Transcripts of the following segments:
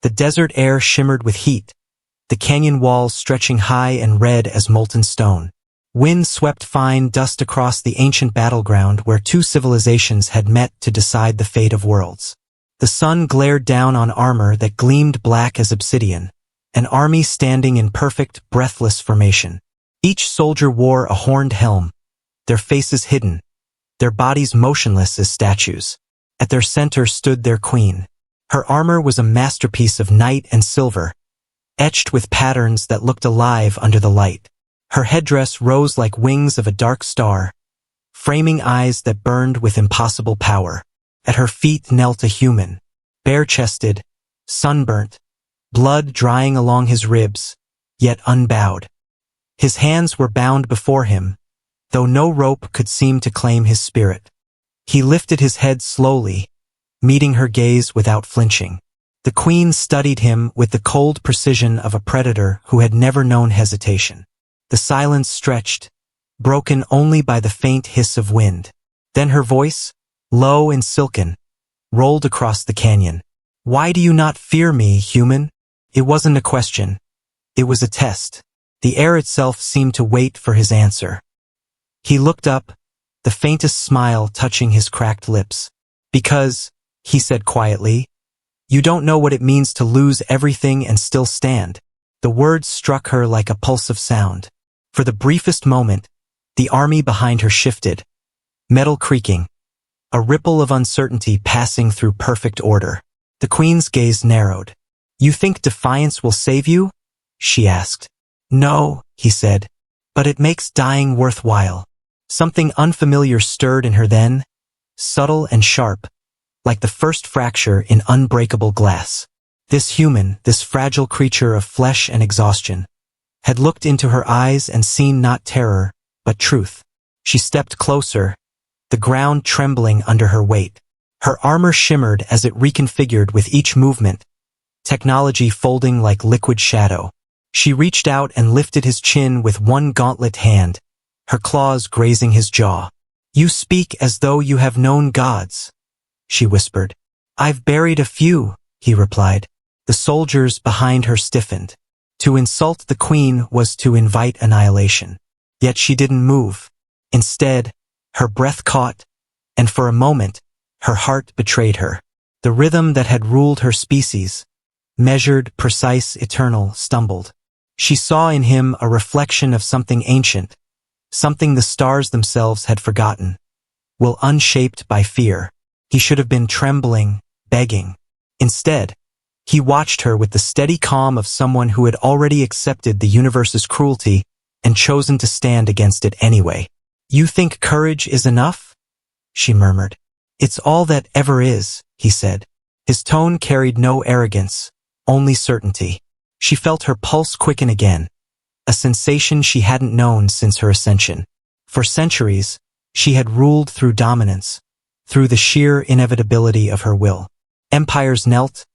The desert air shimmered with heat, the canyon walls stretching high and red as molten stone. Wind swept fine dust across the ancient battleground where two civilizations had met to decide the fate of worlds. The sun glared down on armor that gleamed black as obsidian, an army standing in perfect, breathless formation. Each soldier wore a horned helm, their faces hidden, their bodies motionless as statues. At their center stood their queen. Her armor was a masterpiece of night and silver, etched with patterns that looked alive under the light. Her headdress rose like wings of a dark star, framing eyes that burned with impossible power. At her feet knelt a human, bare-chested, sunburnt, blood drying along his ribs, yet unbowed. His hands were bound before him, though no rope could seem to claim his spirit. He lifted his head slowly, meeting her gaze without flinching. The queen studied him with the cold precision of a predator who had never known hesitation. The silence stretched, broken only by the faint hiss of wind. Then her voice, low and silken, rolled across the canyon. "Why do you not fear me, human?" It wasn't a question. It was a test. The air itself seemed to wait for his answer. He looked up, the faintest smile touching his cracked lips. "Because," he said quietly, "you don't know what it means to lose everything and still stand." The words struck her like a pulse of sound. For the briefest moment, the army behind her shifted, metal creaking, a ripple of uncertainty passing through perfect order. The queen's gaze narrowed. "You think defiance will save you?" she asked. "No," he said, "but it makes dying worthwhile." Something unfamiliar stirred in her then, subtle and sharp, like the first fracture in unbreakable glass. This human, this fragile creature of flesh and exhaustion, had looked into her eyes and seen not terror, but truth. She stepped closer, the ground trembling under her weight. Her armor shimmered as it reconfigured with each movement, technology folding like liquid shadow. She reached out and lifted his chin with one gauntlet hand, her claws grazing his jaw. "You speak as though you have known gods," she whispered. "I've buried a few," he replied. The soldiers behind her stiffened. To insult the queen was to invite annihilation. Yet she didn't move. Instead, her breath caught, and for a moment, her heart betrayed her. The rhythm that had ruled her species, measured, precise, eternal, stumbled. She saw in him a reflection of something ancient, something the stars themselves had forgotten. Will unshaped by fear. He should have been trembling, begging. Instead, he watched her with the steady calm of someone who had already accepted the universe's cruelty and chosen to stand against it anyway. "You think courage is enough?" she murmured. "It's all that ever is," he said. His tone carried no arrogance, only certainty. She felt her pulse quicken again, a sensation she hadn't known since her ascension. For centuries, she had ruled through dominance, through the sheer inevitability of her will. Empires knelt,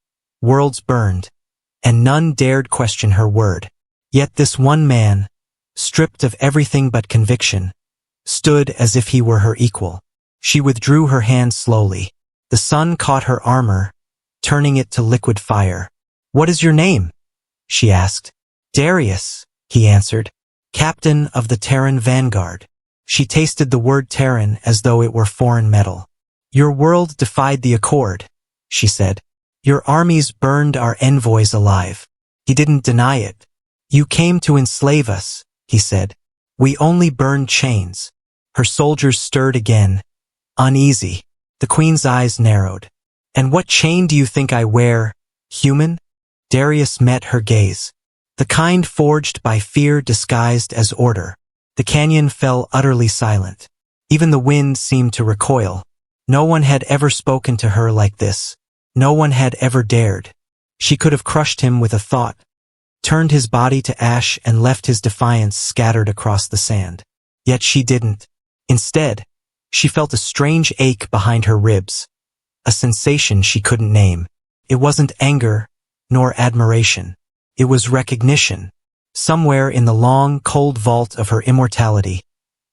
worlds burned, and none dared question her word. Yet this one man, stripped of everything but conviction, stood as if he were her equal. She withdrew her hand slowly. The sun caught her armor, turning it to liquid fire. "What is your name?" she asked. "Darius," he answered, "captain of the Terran vanguard." She tasted the word Terran as though it were foreign metal. "Your world defied the accord," she said. "Your armies burned our envoys alive." He didn't deny it. "You came to enslave us," he said. "We only burned chains." Her soldiers stirred again, uneasy. The queen's eyes narrowed. "And what chain do you think I wear, human?" Darius met her gaze. The kind forged by fear disguised as order. The canyon fell utterly silent. Even the wind seemed to recoil. No one had ever spoken to her like this. No one had ever dared. She could have crushed him with a thought, turned his body to ash and left his defiance scattered across the sand. Yet she didn't. Instead, she felt a strange ache behind her ribs, a sensation she couldn't name. It wasn't anger, nor admiration. It was recognition. Somewhere in the long, cold vault of her immortality,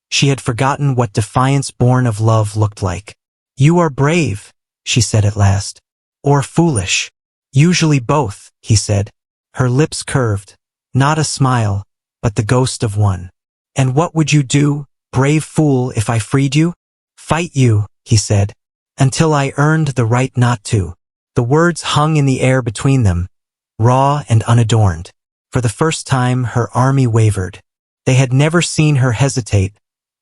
she had forgotten what defiance born of love looked like. "You are brave," she said at last. "Or foolish." Usually both, he said. Her lips curved, not a smile, but the ghost of one. And what would you do, brave fool, if I freed you? Fight you, he said, until I earned the right not to. The words hung in the air between them, raw and unadorned. For the first time, her army wavered. They had never seen her hesitate,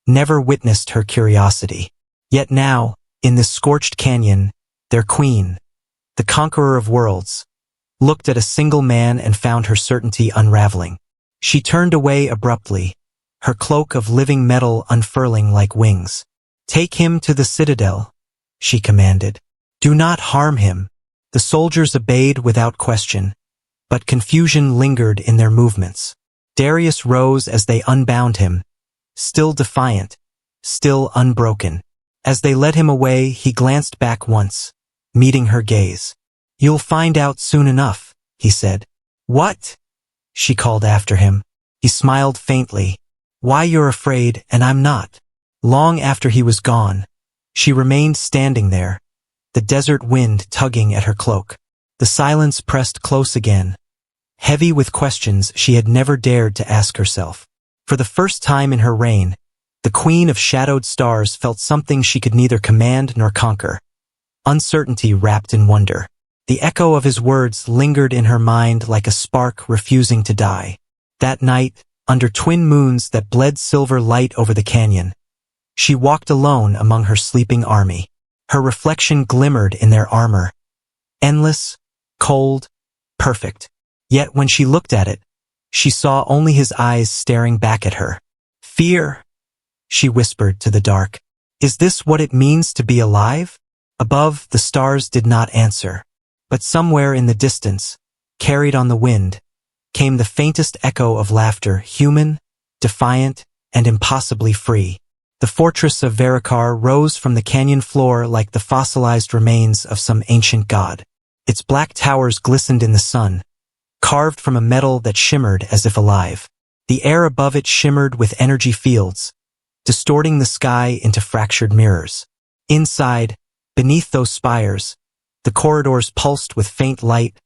never witnessed her curiosity. Yet now, in this scorched canyon, their queen, the conqueror of worlds, looked at a single man and found her certainty unraveling. She turned away abruptly, her cloak of living metal unfurling like wings. Take him to the citadel, she commanded. Do not harm him. The soldiers obeyed without question, but confusion lingered in their movements. Darius rose as they unbound him, still defiant, still unbroken. As they led him away, he glanced back once, meeting her gaze. You'll find out soon enough, he said. What? She called after him. He smiled faintly. Why, you're afraid, and I'm not. Long after he was gone, she remained standing there, the desert wind tugging at her cloak. The silence pressed close again, heavy with questions she had never dared to ask herself. For the first time in her reign, the queen of shadowed stars felt something she could neither command nor conquer. Uncertainty wrapped in wonder. The echo of his words lingered in her mind like a spark refusing to die. That night, under twin moons that bled silver light over the canyon, she walked alone among her sleeping army. Her reflection glimmered in their armor. Endless, cold, perfect. Yet when she looked at it, she saw only his eyes staring back at her. Fear, she whispered to the dark. Is this what it means to be alive? Above, the stars did not answer. But somewhere in the distance, carried on the wind, came the faintest echo of laughter, human, defiant, and impossibly free. The fortress of Varikar rose from the canyon floor like the fossilized remains of some ancient god. Its black towers glistened in the sun, carved from a metal that shimmered as if alive. The air above it shimmered with energy fields, distorting the sky into fractured mirrors. Inside, beneath those spires, the corridors pulsed with faint light,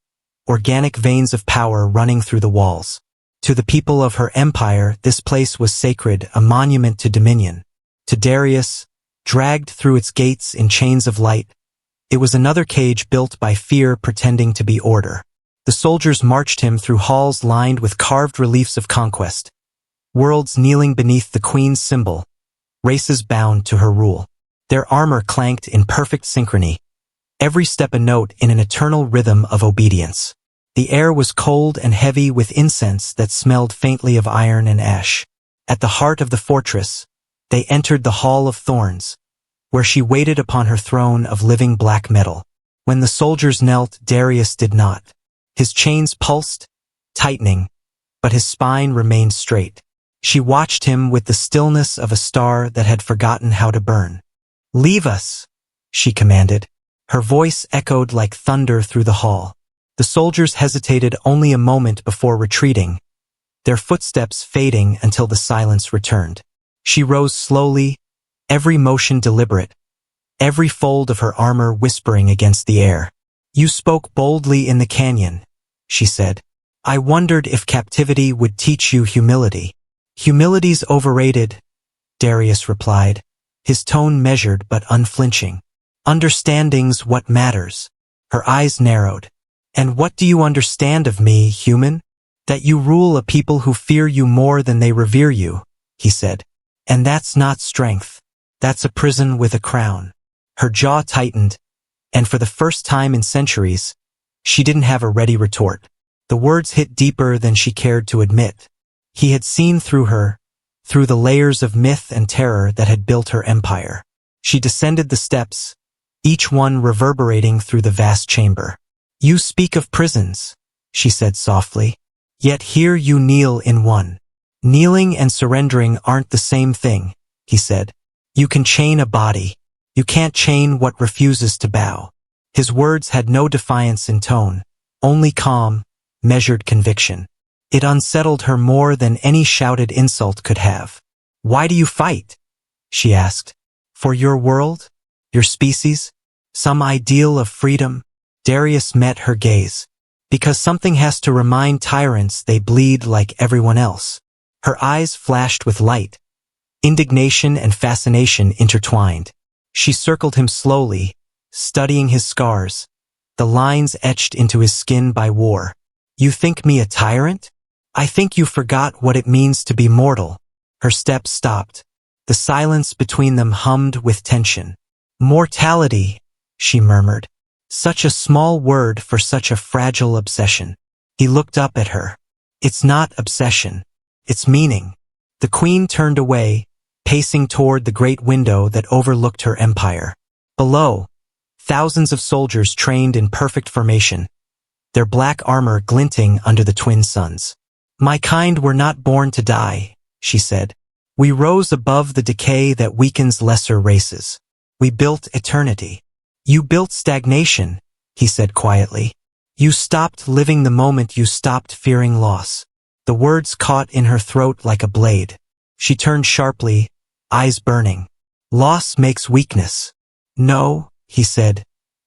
organic veins of power running through the walls. To the people of her empire, this place was sacred, a monument to dominion. To Darius, dragged through its gates in chains of light, it was another cage built by fear pretending to be order. The soldiers marched him through halls lined with carved reliefs of conquest, worlds kneeling beneath the queen's symbol, races bound to her rule. Their armor clanked in perfect synchrony, every step a note in an eternal rhythm of obedience. The air was cold and heavy with incense that smelled faintly of iron and ash. At the heart of the fortress, they entered the Hall of Thorns, where she waited upon her throne of living black metal. When the soldiers knelt, Darius did not. His chains pulsed, tightening, but his spine remained straight. She watched him with the stillness of a star that had forgotten how to burn. Leave us, she commanded. Her voice echoed like thunder through the hall. The soldiers hesitated only a moment before retreating, their footsteps fading until the silence returned. She rose slowly, every motion deliberate, every fold of her armor whispering against the air. You spoke boldly in the canyon, she said. I wondered if captivity would teach you humility. Humility's overrated, Darius replied, his tone measured but unflinching. Understanding's what matters. Her eyes narrowed. And what do you understand of me, human? That you rule a people who fear you more than they revere you, he said. And that's not strength. That's a prison with a crown. Her jaw tightened, and for the first time in centuries, she didn't have a ready retort. The words hit deeper than she cared to admit. He had seen through her, through the layers of myth and terror that had built her empire. She descended the steps, each one reverberating through the vast chamber. You speak of prisons, she said softly, yet here you kneel in one. Kneeling and surrendering aren't the same thing, he said. You can chain a body. You can't chain what refuses to bow. His words had no defiance in tone, only calm, measured conviction. It unsettled her more than any shouted insult could have. Why do you fight? She asked. For your world? Your species? Some ideal of freedom? Darius met her gaze. Because something has to remind tyrants they bleed like everyone else. Her eyes flashed with light. Indignation and fascination intertwined. She circled him slowly, studying his scars, the lines etched into his skin by war. You think me a tyrant? I think you forgot what it means to be mortal. Her steps stopped. The silence between them hummed with tension. Mortality, she murmured. Such a small word for such a fragile obsession. He looked up at her. It's not obsession. It's meaning. The queen turned away, pacing toward the great window that overlooked her empire. Below, thousands of soldiers trained in perfect formation, their black armor glinting under the twin suns. My kind were not born to die, she said. We rose above the decay that weakens lesser races. We built eternity. You built stagnation, he said quietly. You stopped living the moment you stopped fearing loss. The words caught in her throat like a blade. She turned sharply, eyes burning. Loss makes weakness. No, he said.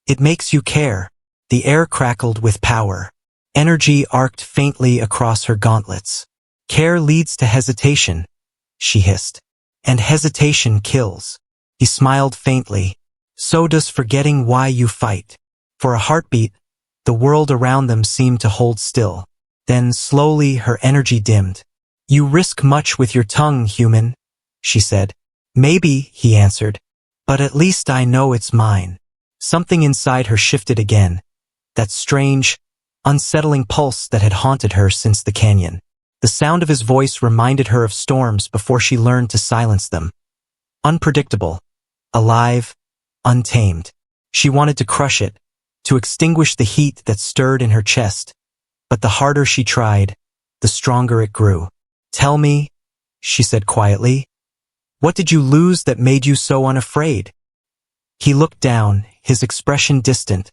It makes you care. The air crackled with power. Energy arced faintly across her gauntlets. Care leads to hesitation, she hissed. And hesitation kills. He smiled faintly. So does forgetting why you fight. For a heartbeat, the world around them seemed to hold still. Then slowly her energy dimmed. You risk much with your tongue, human, she said. Maybe, he answered. But at least I know it's mine. Something inside her shifted again. That strange, unsettling pulse that had haunted her since the canyon. The sound of his voice reminded her of storms before she learned to silence them. Unpredictable, alive, untamed. She wanted to crush it, to extinguish the heat that stirred in her chest. But the harder she tried, the stronger it grew. Tell me, she said quietly, what did you lose that made you so unafraid? He looked down, his expression distant,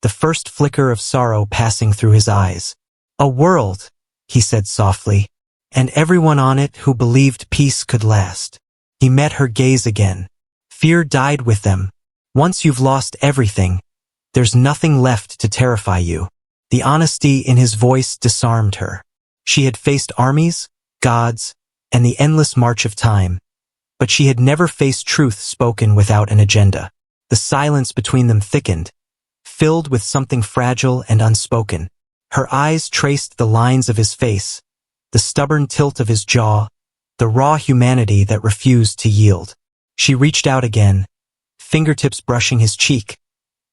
the first flicker of sorrow passing through his eyes. A world, he said softly, and everyone on it who believed peace could last. He met her gaze again. Fear died with them. Once you've lost everything, there's nothing left to terrify you. The honesty in his voice disarmed her. She had faced armies, gods, and the endless march of time, but she had never faced truth spoken without an agenda. The silence between them thickened, filled with something fragile and unspoken. Her eyes traced the lines of his face, the stubborn tilt of his jaw, the raw humanity that refused to yield. She reached out again, fingertips brushing his cheek,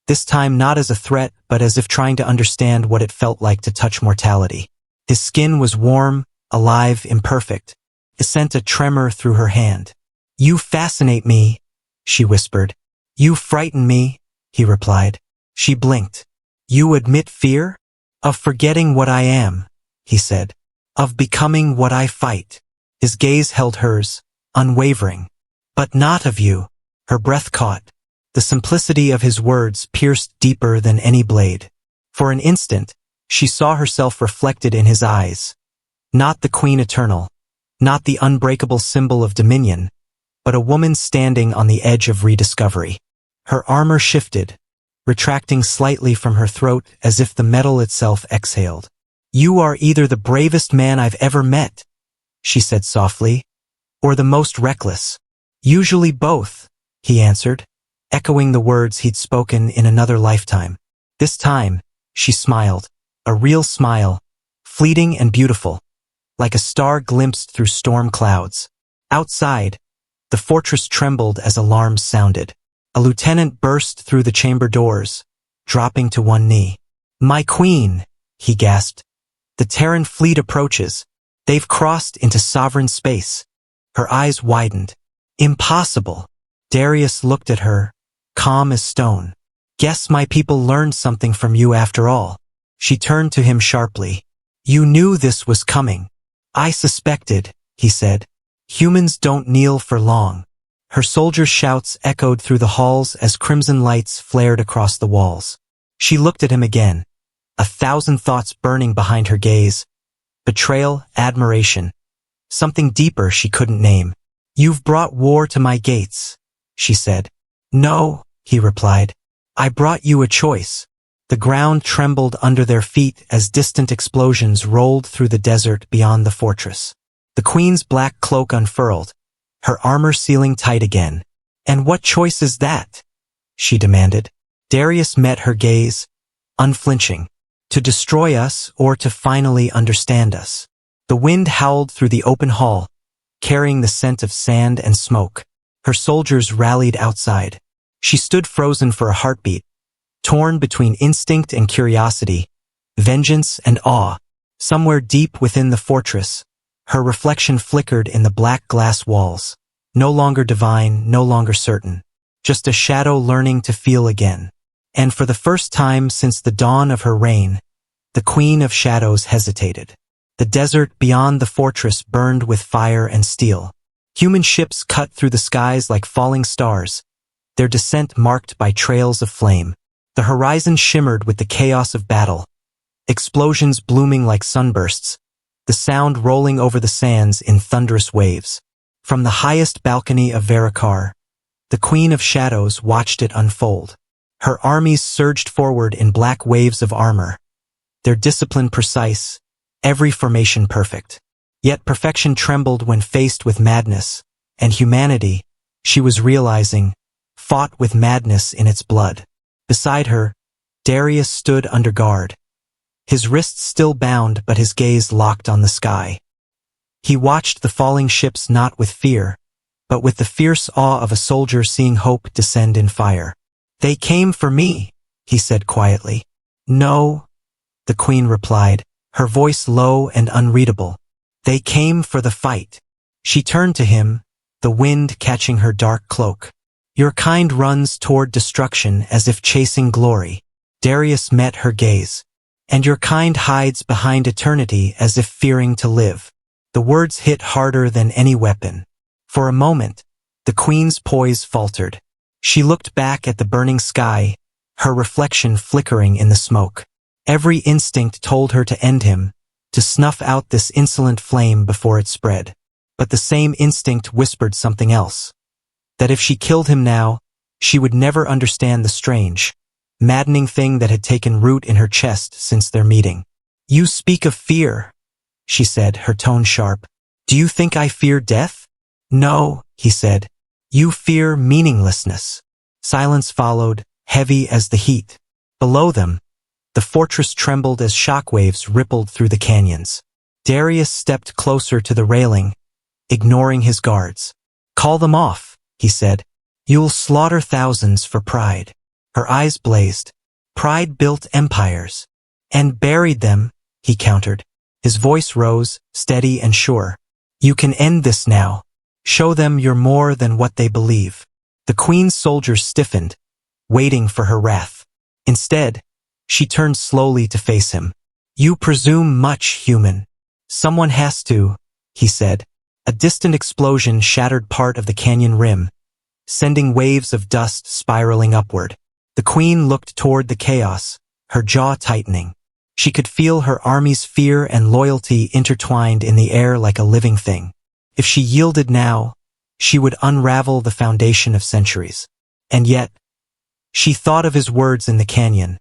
this time not as a threat but as if trying to understand what it felt like to touch mortality. His skin was warm, alive, imperfect. It sent a tremor through her hand. You fascinate me, she whispered. You frighten me, he replied. She blinked. You admit fear? Of forgetting what I am, he said. Of becoming what I fight. His gaze held hers, unwavering. But not of you. Her breath caught. The simplicity of his words pierced deeper than any blade. For an instant, she saw herself reflected in his eyes. Not the queen eternal, not the unbreakable symbol of dominion, but a woman standing on the edge of rediscovery. Her armor shifted, retracting slightly from her throat as if the metal itself exhaled. You are either the bravest man I've ever met, she said softly, or the most reckless. Usually both, he answered, echoing the words he'd spoken in another lifetime. This time, she smiled, a real smile, fleeting and beautiful, like a star glimpsed through storm clouds. Outside, the fortress trembled as alarms sounded. A lieutenant burst through the chamber doors, dropping to one knee. My queen, he gasped. The Terran fleet approaches. They've crossed into sovereign space. Her eyes widened. Impossible. Darius looked at her, calm as stone. Guess my people learned something from you after all. She turned to him sharply. You knew this was coming. I suspected, he said. Humans don't kneel for long. Her soldiers' shouts echoed through the halls as crimson lights flared across the walls. She looked at him again, 1,000 thoughts burning behind her gaze. Betrayal, admiration. Something deeper she couldn't name. You've brought war to my gates, she said. No, he replied. I brought you a choice. The ground trembled under their feet as distant explosions rolled through the desert beyond the fortress. The queen's black cloak unfurled, her armor sealing tight again. "And what choice is that?" she demanded. Darius met her gaze, unflinching. "To destroy us or to finally understand us." The wind howled through the open hall, carrying the scent of sand and smoke. Her soldiers rallied outside. She stood frozen for a heartbeat, torn between instinct and curiosity, vengeance and awe. Somewhere deep within the fortress, her reflection flickered in the black glass walls. No longer divine, no longer certain. Just a shadow learning to feel again. And for the first time since the dawn of her reign, the Queen of Shadows hesitated. The desert beyond the fortress burned with fire and steel. Human ships cut through the skies like falling stars, their descent marked by trails of flame. The horizon shimmered with the chaos of battle, explosions blooming like sunbursts, the sound rolling over the sands in thunderous waves. From the highest balcony of Varakar, the Queen of Shadows watched it unfold. Her armies surged forward in black waves of armor, their discipline precise, every formation perfect. Yet perfection trembled when faced with madness, and humanity, she was realizing, fought with madness in its blood. Beside her, Darius stood under guard, his wrists still bound but his gaze locked on the sky. He watched the falling ships not with fear, but with the fierce awe of a soldier seeing hope descend in fire. "They came for me," he said quietly. "No," the queen replied, her voice low and unreadable. "They came for the fight." She turned to him, the wind catching her dark cloak. "Your kind runs toward destruction as if chasing glory." Darius met her gaze. "And your kind hides behind eternity as if fearing to live." The words hit harder than any weapon. For a moment, the queen's poise faltered. She looked back at the burning sky, her reflection flickering in the smoke. Every instinct told her to end him, to snuff out this insolent flame before it spread. But the same instinct whispered something else. That if she killed him now, she would never understand the strange, maddening thing that had taken root in her chest since their meeting. "You speak of fear," she said, her tone sharp. "Do you think I fear death?" "No," he said. "You fear meaninglessness." Silence followed, heavy as the heat. Below them, the fortress trembled as shockwaves rippled through the canyons. Darius stepped closer to the railing, ignoring his guards. "Call them off," he said. "You'll slaughter thousands for pride." Her eyes blazed. "Pride built empires." "And buried them," he countered. His voice rose, steady and sure. "You can end this now. Show them you're more than what they believe." The queen's soldiers stiffened, waiting for her wrath. Instead, she turned slowly to face him. "You presume much, human." "Someone has to," he said. A distant explosion shattered part of the canyon rim, sending waves of dust spiraling upward. The queen looked toward the chaos, her jaw tightening. She could feel her army's fear and loyalty intertwined in the air like a living thing. If she yielded now, she would unravel the foundation of centuries. And yet, she thought of his words in the canyon,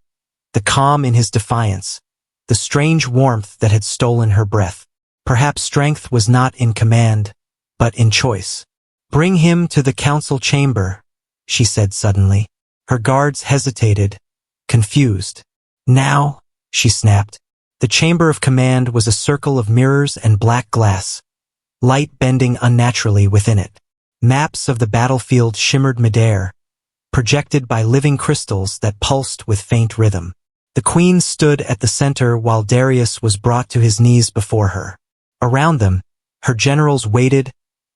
the calm in his defiance, the strange warmth that had stolen her breath. Perhaps strength was not in command, but in choice. "Bring him to the council chamber," she said suddenly. Her guards hesitated, confused. "Now," she snapped. The chamber of command was a circle of mirrors and black glass, light bending unnaturally within it. Maps of the battlefield shimmered midair, projected by living crystals that pulsed with faint rhythm. The queen stood at the center while Darius was brought to his knees before her. Around them, her generals waited,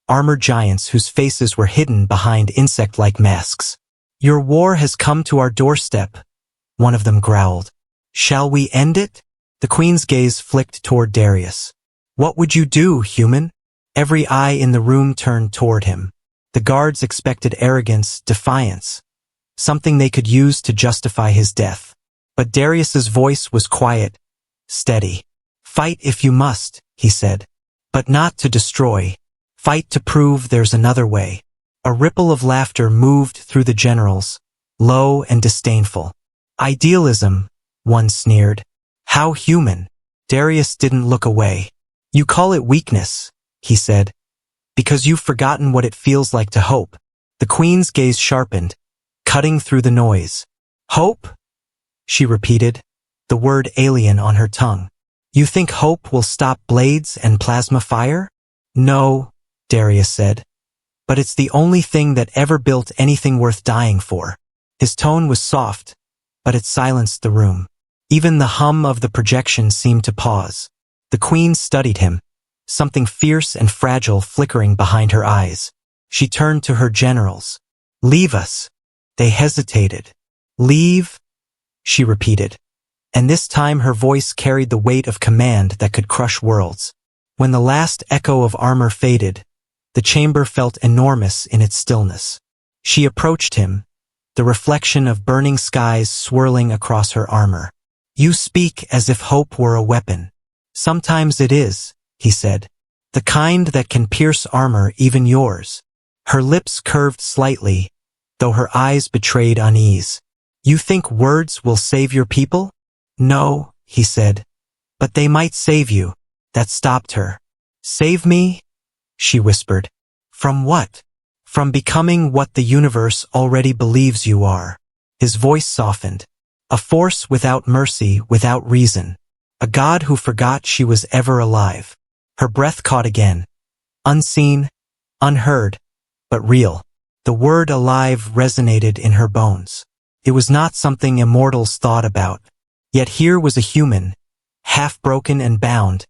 armored giants whose faces were hidden behind insect-like masks. "Your war has come to our doorstep," one of them growled. "Shall we end it?" The queen's gaze flicked toward Darius. "What would you do, human?" Every eye in the room turned toward him. The guards expected arrogance, defiance, something they could use to justify his death. But Darius's voice was quiet, steady. "Fight if you must," he said, "but not to destroy. Fight to prove there's another way." A ripple of laughter moved through the generals, low and disdainful. "Idealism," one sneered. How human. Darius didn't look away. You call it weakness, he said, because you've forgotten what it feels like to hope. The queen's gaze sharpened, cutting through the noise. Hope? She repeated, the word alien on her tongue. You think hope will stop blades and plasma fire? No, Darius said. But it's the only thing that ever built anything worth dying for. His tone was soft, but it silenced the room. Even the hum of the projection seemed to pause. The queen studied him, something fierce and fragile flickering behind her eyes. She turned to her generals. Leave us. They hesitated. Leave? She repeated. And this time her voice carried the weight of command that could crush worlds. When the last echo of armor faded, the chamber felt enormous in its stillness. She approached him, the reflection of burning skies swirling across her armor. You speak as if hope were a weapon. Sometimes it is, he said. The kind that can pierce armor, even yours. Her lips curved slightly, though her eyes betrayed unease. You think words will save your people? No, he said. But they might save you. That stopped her. Save me? She whispered. From what? From becoming what the universe already believes you are. His voice softened. A force without mercy, without reason. A god who forgot she was ever alive. Her breath caught again. Unseen, unheard, but real. The word alive resonated in her bones. It was not something immortals thought about. Yet here was a human, half broken and bound,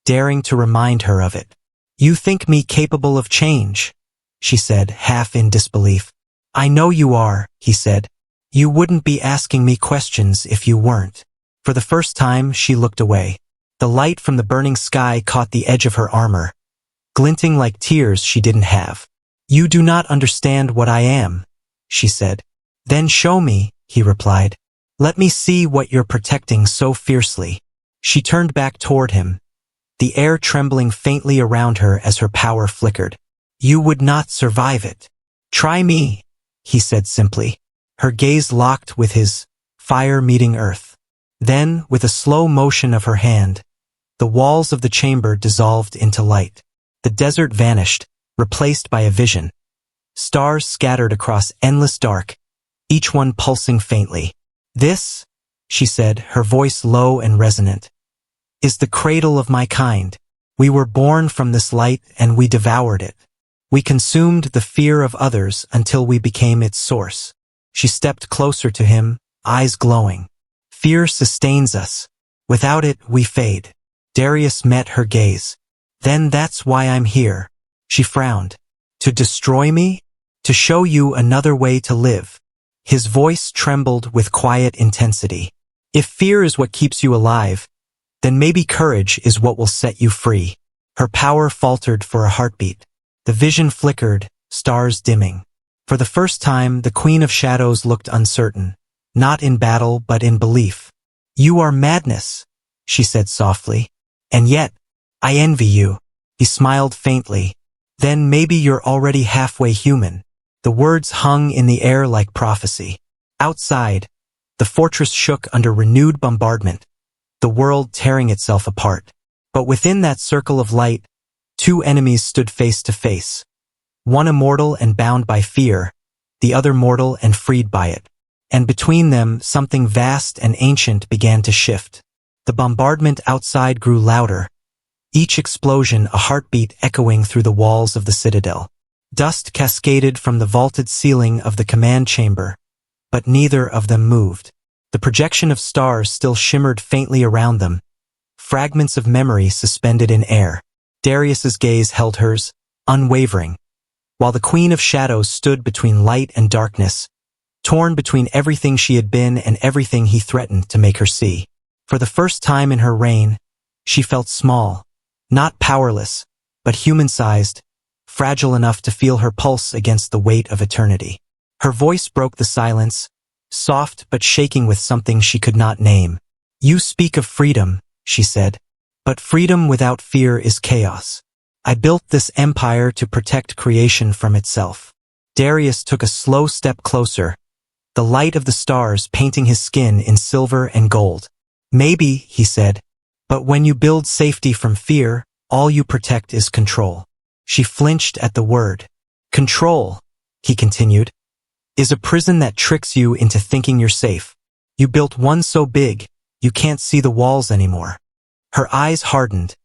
daring to remind her of it. You think me capable of change, she said, half in disbelief. I know you are, he said. You wouldn't be asking me questions if you weren't. For the first time, she looked away. The light from the burning sky caught the edge of her armor, glinting like tears she didn't have. You do not understand what I am, she said. Then show me, he replied. Let me see what you're protecting so fiercely. She turned back toward him, the air trembling faintly around her as her power flickered. You would not survive it. Try me, he said simply. Her gaze locked with his, fire meeting earth. Then, with a slow motion of her hand, the walls of the chamber dissolved into light. The desert vanished, replaced by a vision. Stars scattered across endless dark, each one pulsing faintly. This, she said, her voice low and resonant, is the cradle of my kind. We were born from this light and we devoured it. We consumed the fear of others until we became its source. She stepped closer to him, eyes glowing. Fear sustains us. Without it, we fade. Darius met her gaze. Then that's why I'm here. She frowned. To destroy me? To show you another way to live. His voice trembled with quiet intensity. If fear is what keeps you alive, then maybe courage is what will set you free. Her power faltered for a heartbeat. The vision flickered, stars dimming. For the first time, the Queen of Shadows looked uncertain, not in battle but in belief. You are madness, she said softly. And yet, I envy you. He smiled faintly. Then maybe you're already halfway human. The words hung in the air like prophecy. Outside, the fortress shook under renewed bombardment, the world tearing itself apart. But within that circle of light, two enemies stood face to face. One immortal and bound by fear, the other mortal and freed by it. And between them, something vast and ancient began to shift. The bombardment outside grew louder, each explosion a heartbeat echoing through the walls of the citadel. Dust cascaded from the vaulted ceiling of the command chamber, but neither of them moved. The projection of stars still shimmered faintly around them, fragments of memory suspended in air. Darius's gaze held hers, unwavering, while the Queen of Shadows stood between light and darkness, torn between everything she had been and everything he threatened to make her see. For the first time in her reign, she felt small, not powerless, but human-sized, fragile enough to feel her pulse against the weight of eternity. Her voice broke the silence, soft but shaking with something she could not name. You speak of freedom, she said, but freedom without fear is chaos. I built this empire to protect creation from itself. Darius took a slow step closer, the light of the stars painting his skin in silver and gold. Maybe, he said, but when you build safety from fear, all you protect is control. She flinched at the word. Control, he continued, is a prison that tricks you into thinking you're safe. You built one so big, you can't see the walls anymore. Her eyes hardened,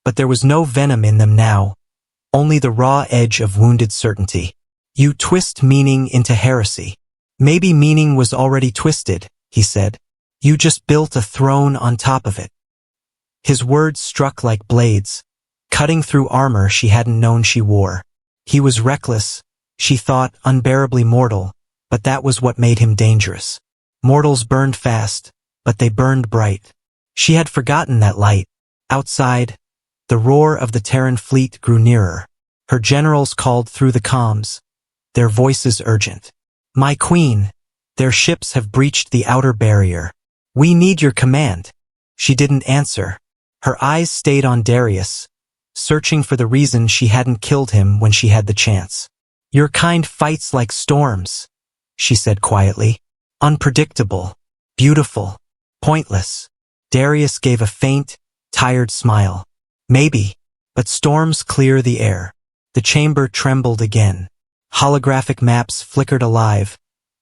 but there was no venom in them now, only the raw edge of wounded certainty. You twist meaning into heresy. Maybe meaning was already twisted, he said. You just built a throne on top of it. His words struck like blades, cutting through armor she hadn't known she wore. He was reckless, she thought unbearably mortal, but that was what made him dangerous. Mortals burned fast, but they burned bright. She had forgotten that light. Outside, the roar of the Terran fleet grew nearer. Her generals called through the comms, their voices urgent. My queen, their ships have breached the outer barrier. We need your command. She didn't answer. Her eyes stayed on Darius, searching for the reason she hadn't killed him when she had the chance. Your kind fights like storms, she said quietly. Unpredictable, beautiful, pointless. Darius gave a faint, tired smile. Maybe, but storms clear the air. The chamber trembled again. Holographic maps flickered alive,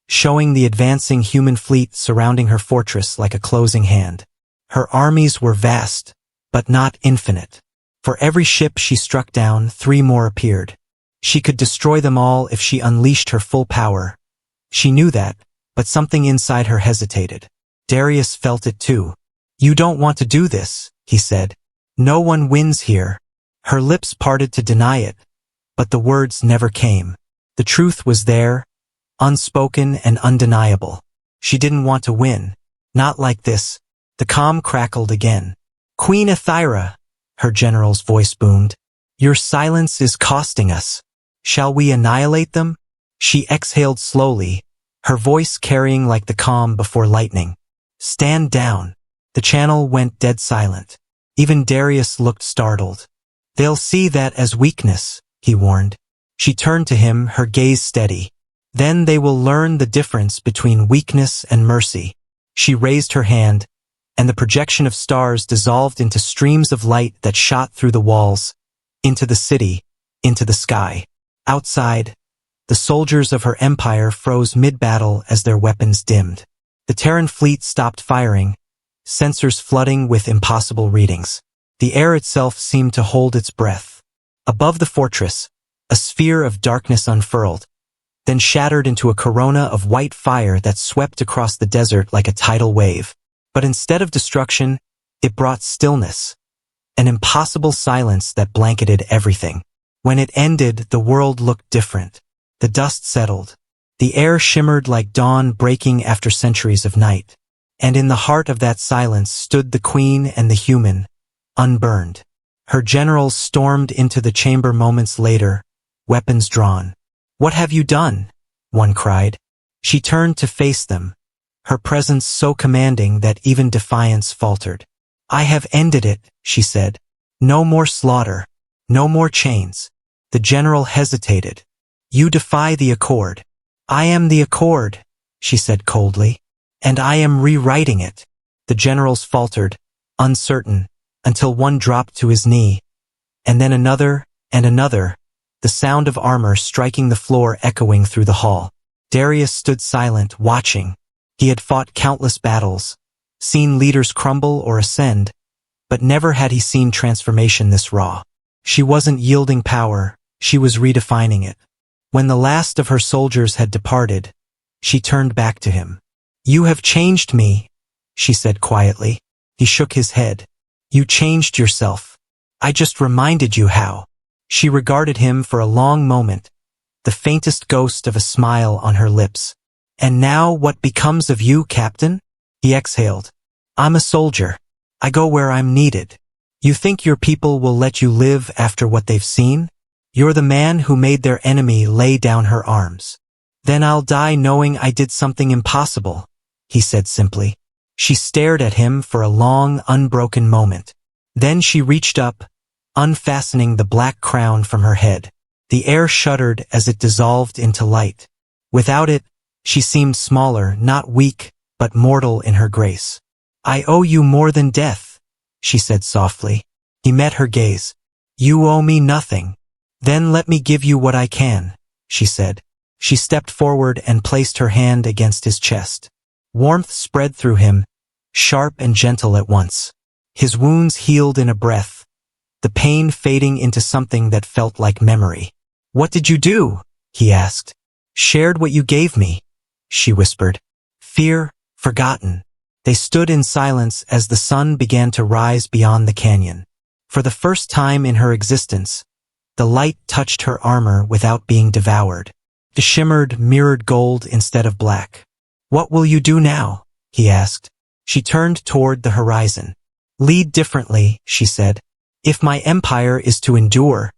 showing the advancing human fleet surrounding her fortress like a closing hand. Her armies were vast, but not infinite. For every ship she struck down, 3 more appeared. She could destroy them all if she unleashed her full power. She knew that, but something inside her hesitated. Darius felt it too. You don't want to do this, he said. No one wins here. Her lips parted to deny it, but the words never came. The truth was there, unspoken and undeniable. She didn't want to win. Not like this. The comm crackled again. Queen Athira, her general's voice boomed. Your silence is costing us. Shall we annihilate them? She exhaled slowly, her voice carrying like the calm before lightning. Stand down. The channel went dead silent. Even Darius looked startled. They'll see that as weakness, he warned. She turned to him, her gaze steady. Then they will learn the difference between weakness and mercy. She raised her hand, and the projection of stars dissolved into streams of light that shot through the walls, into the city, into the sky. Outside, the soldiers of her empire froze mid-battle as their weapons dimmed. The Terran fleet stopped firing, sensors flooding with impossible readings. The air itself seemed to hold its breath. Above the fortress, a sphere of darkness unfurled, then shattered into a corona of white fire that swept across the desert like a tidal wave. But instead of destruction, it brought stillness, an impossible silence that blanketed everything. When it ended, the world looked different. The dust settled. The air shimmered like dawn breaking after centuries of night. And in the heart of that silence stood the queen and the human, unburned. Her generals stormed into the chamber moments later, weapons drawn. What have you done? One cried. She turned to face them, her presence so commanding that even defiance faltered. I have ended it, she said. No more slaughter. No more chains. The general hesitated. You defy the accord. I am the accord, she said coldly. And I am rewriting it. The generals faltered, uncertain, until one dropped to his knee. And then another, and another, the sound of armor striking the floor echoing through the hall. Darius stood silent, watching. He had fought countless battles, seen leaders crumble or ascend, but never had he seen transformation this raw. She wasn't yielding power, she was redefining it. When the last of her soldiers had departed, she turned back to him. You have changed me, she said quietly. He shook his head. You changed yourself. I just reminded you how. She regarded him for a long moment, the faintest ghost of a smile on her lips. And now what becomes of you, Captain? He exhaled. I'm a soldier. I go where I'm needed. You think your people will let you live after what they've seen? You're the man who made their enemy lay down her arms. Then I'll die knowing I did something impossible, he said simply. She stared at him for a long, unbroken moment. Then she reached up, unfastening the black crown from her head. The air shuddered as it dissolved into light. Without it, She seemed smaller, not weak, but mortal in her grace. "I owe you more than death," she said softly. He met her gaze. "You owe me nothing." "Then let me give you what I can," she said. She stepped forward and placed her hand against his chest. Warmth spread through him, sharp and gentle at once. His wounds healed in a breath, the pain fading into something that felt like memory. "What did you do?" he asked. "Shared what you gave me," she whispered. "Fear, forgotten." They stood in silence as the sun began to rise beyond the canyon. For the first time in her existence, the light touched her armor without being devoured. It shimmered, mirrored gold instead of black. "What will you do now?" he asked. She turned toward the horizon. "Lead differently," she said. "If my empire is to endure,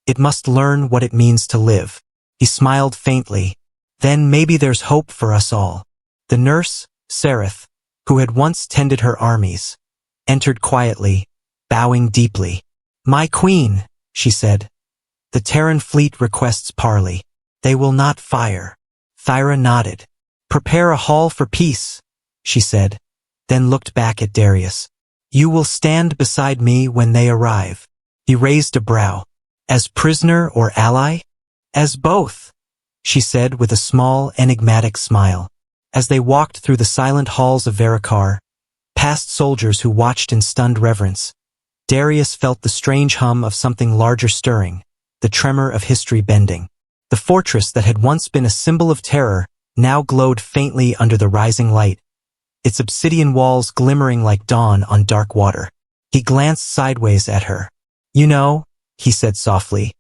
it must learn what it means to live." He smiled faintly. "Then maybe there's hope for us all." The nurse, Sereth, who had once tended her armies, entered quietly, bowing deeply. "My queen," she said, "the Terran fleet requests parley. They will not fire." Thyra nodded. "Prepare a hall for peace," she said, then looked back at Darius. "You will stand beside me when they arrive." He raised a brow. "As prisoner or ally?" "As both," she said with a small, enigmatic smile. As they walked through the silent halls of Varakar, past soldiers who watched in stunned reverence, Darius felt the strange hum of something larger stirring, the tremor of history bending. The fortress that had once been a symbol of terror now glowed faintly under the rising light, its obsidian walls glimmering like dawn on dark water. He glanced sideways at her. "You know," he said softly,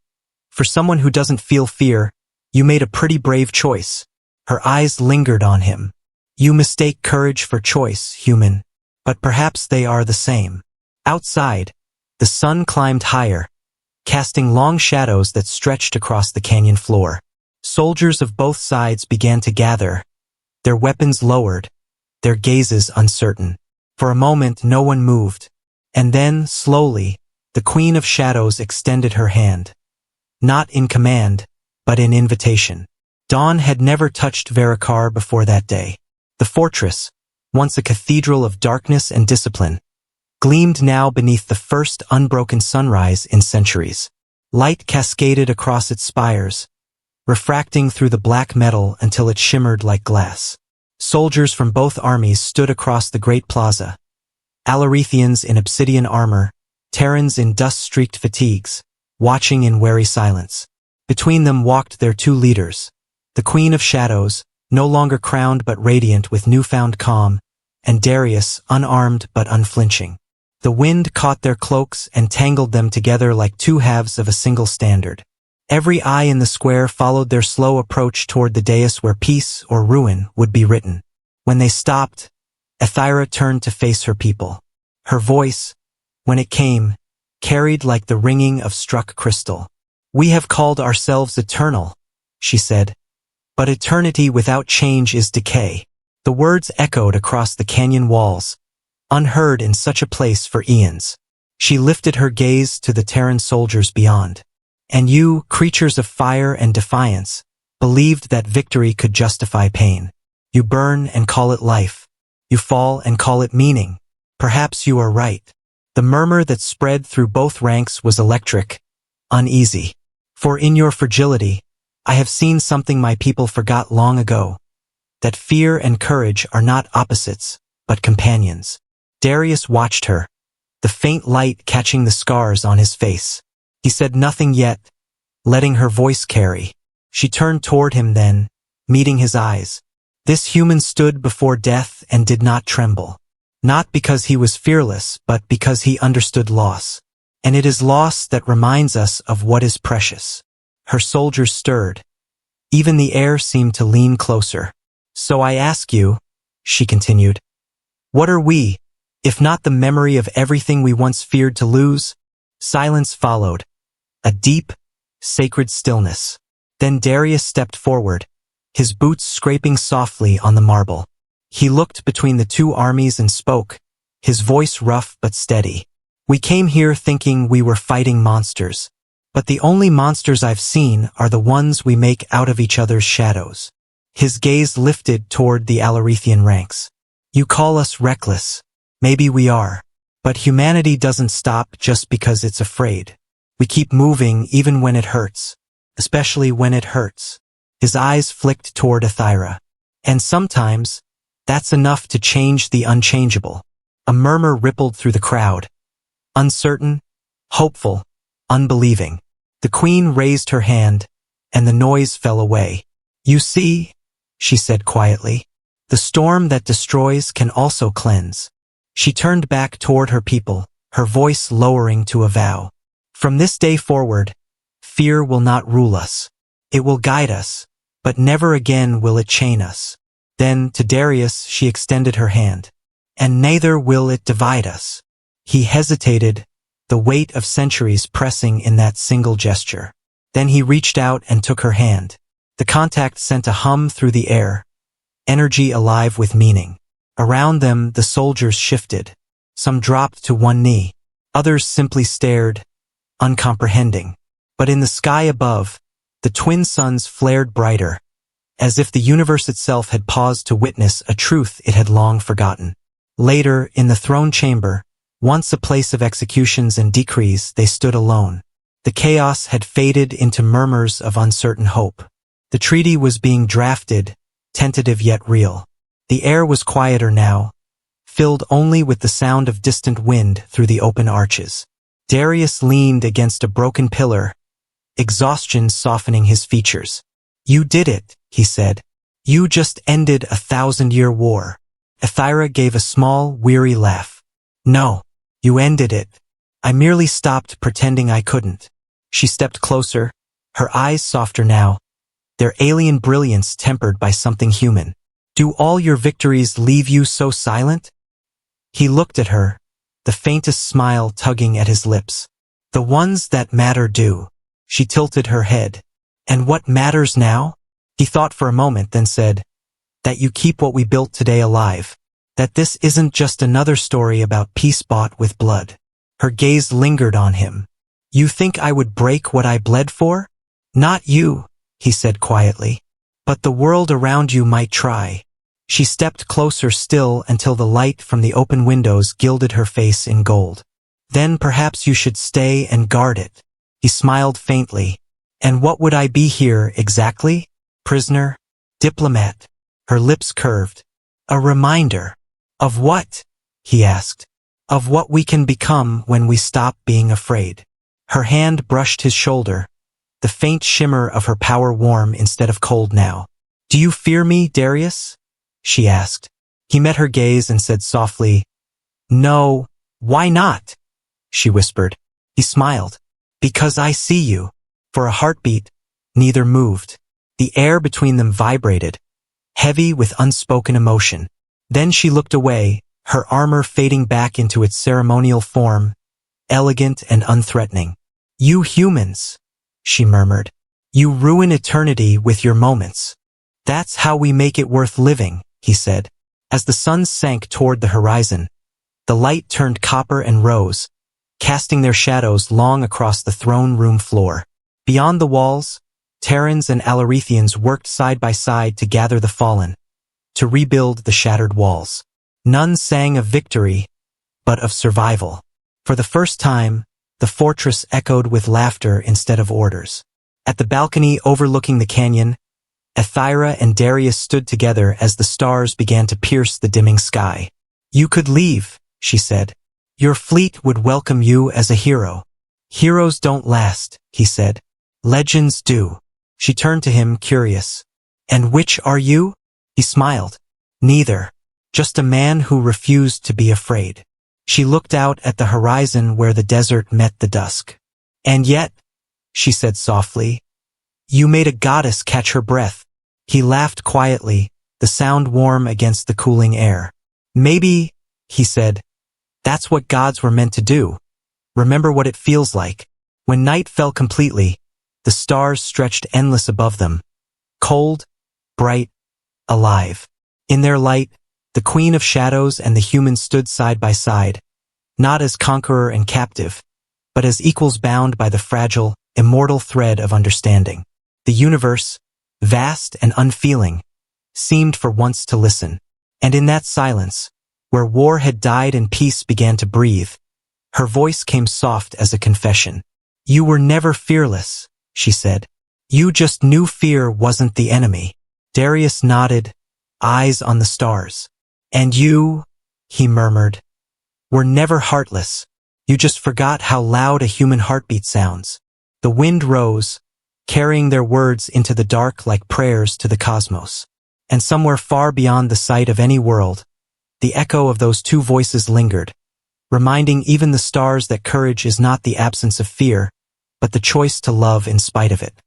"for someone who doesn't feel fear, you made a pretty brave choice." Her eyes lingered on him. "You mistake courage for choice, human, but perhaps they are the same." Outside, the sun climbed higher, casting long shadows that stretched across the canyon floor. Soldiers of both sides began to gather, their weapons lowered, their gazes uncertain. For a moment no one moved, and then, slowly, the Queen of Shadows extended her hand. Not in command, but in invitation. Dawn had never touched Varakar before that day. The fortress, once a cathedral of darkness and discipline, gleamed now beneath the first unbroken sunrise in centuries. Light cascaded across its spires, refracting through the black metal until it shimmered like glass. Soldiers from both armies stood across the great plaza, Alarethians in obsidian armor, Terrans in dust-streaked fatigues, watching in wary silence. Between them walked their two leaders, the Queen of Shadows, no longer crowned but radiant with newfound calm, and Darius, unarmed but unflinching. The wind caught their cloaks and tangled them together like two halves of a single standard. Every eye in the square followed their slow approach toward the dais where peace or ruin would be written. When they stopped, Thyra turned to face her people. Her voice, when it came, carried like the ringing of struck crystal. "We have called ourselves eternal," she said, "but eternity without change is decay." The words echoed across the canyon walls, unheard in such a place for eons. She lifted her gaze to the Terran soldiers beyond. "And you, creatures of fire and defiance, believed that victory could justify pain. You burn and call it life. You fall and call it meaning. Perhaps you are right." The murmur that spread through both ranks was electric, uneasy. "For in your fragility, I have seen something my people forgot long ago, that fear and courage are not opposites, but companions." Darius watched her, the faint light catching the scars on his face. He said nothing yet, letting her voice carry. She turned toward him then, meeting his eyes. This human stood before death and did not tremble. Not because he was fearless, but because he understood loss. And it is loss that reminds us of what is precious. Her soldiers stirred. Even the air seemed to lean closer. "So I ask you," she continued, "what are we, if not the memory of everything we once feared to lose?" Silence followed, a deep, sacred stillness. Then Darius stepped forward, his boots scraping softly on the marble. He looked between the two armies and spoke, his voice rough but steady. "We came here thinking we were fighting monsters, but the only monsters I've seen are the ones we make out of each other's shadows." His gaze lifted toward the Alarethian ranks. You call us reckless. Maybe we are. But humanity doesn't stop just because it's afraid. We keep moving even when it hurts. Especially when it hurts. His eyes flicked toward Athira. And sometimes, that's enough to change the unchangeable. A murmur rippled through the crowd. Uncertain, hopeful, unbelieving. The queen raised her hand, and the noise fell away. You see, she said quietly, the storm that destroys can also cleanse. She turned back toward her people, her voice lowering to a vow. From this day forward, fear will not rule us. It will guide us, but never again will it chain us. Then, to Darius, she extended her hand. And neither will it divide us. He hesitated, the weight of centuries pressing in that single gesture. Then he reached out and took her hand. The contact sent a hum through the air, energy alive with meaning. Around them, the soldiers shifted. Some dropped to one knee. Others simply stared, uncomprehending. But in the sky above, the twin suns flared brighter, as if the universe itself had paused to witness a truth it had long forgotten. Later, in the throne chamber, once a place of executions and decrees, they stood alone. The chaos had faded into murmurs of uncertain hope. The treaty was being drafted, tentative yet real. The air was quieter now, filled only with the sound of distant wind through the open arches. Darius leaned against a broken pillar, exhaustion softening his features. You did it, he said. You just ended a 1,000-year war. Athira gave a small, weary laugh. No, you ended it. I merely stopped pretending I couldn't. She stepped closer, her eyes softer now, their alien brilliance tempered by something human. Do all your victories leave you so silent? He looked at her, the faintest smile tugging at his lips. The ones that matter do. She tilted her head. And what matters now? He thought for a moment, then said, that you keep what we built today alive. That this isn't just another story about peace bought with blood. Her gaze lingered on him. You think I would break what I bled for? Not you, he said quietly. But the world around you might try. She stepped closer still until the light from the open windows gilded her face in gold. Then perhaps you should stay and guard it. He smiled faintly. And what would I be here exactly? Prisoner? Diplomat? Her lips curved. A reminder. Of what? He asked. Of what we can become when we stop being afraid. Her hand brushed his shoulder, the faint shimmer of her power warm instead of cold now. Do you fear me, Darius? She asked. He met her gaze and said softly, No, why not? She whispered. He smiled. Because I see you. For a heartbeat, neither moved. The air between them vibrated, heavy with unspoken emotion. Then she looked away, her armor fading back into its ceremonial form, elegant and unthreatening. You humans, she murmured. You ruin eternity with your moments. That's how we make it worth living, he said. As the sun sank toward the horizon, the light turned copper and rose, casting their shadows long across the throne room floor. Beyond the walls, Terrans and Alarethians worked side by side to gather the fallen, to rebuild the shattered walls. None sang of victory, but of survival. For the first time, the fortress echoed with laughter instead of orders. At the balcony overlooking the canyon, Athira and Darius stood together as the stars began to pierce the dimming sky. You could leave, she said. Your fleet would welcome you as a hero. Heroes don't last, he said. Legends do. She turned to him, curious. And which are you? He smiled. Neither. Just a man who refused to be afraid. She looked out at the horizon where the desert met the dusk. And yet, she said softly, you made a goddess catch her breath. He laughed quietly, the sound warm against the cooling air. Maybe, he said, that's what gods were meant to do. Remember what it feels like. When night fell completely, the stars stretched endless above them. Cold, bright, alive. In their light, the Queen of Shadows and the humans stood side by side, not as conqueror and captive, but as equals bound by the fragile, immortal thread of understanding. The universe, vast and unfeeling, seemed for once to listen. And in that silence, where war had died and peace began to breathe, her voice came soft as a confession. "You were never fearless," she said. "You just knew fear wasn't the enemy." Darius nodded, eyes on the stars. "And you," he murmured, "were never heartless. You just forgot how loud a human heartbeat sounds." The wind rose, carrying their words into the dark like prayers to the cosmos. And somewhere far beyond the sight of any world, the echo of those two voices lingered, reminding even the stars that courage is not the absence of fear, but the choice to love in spite of it.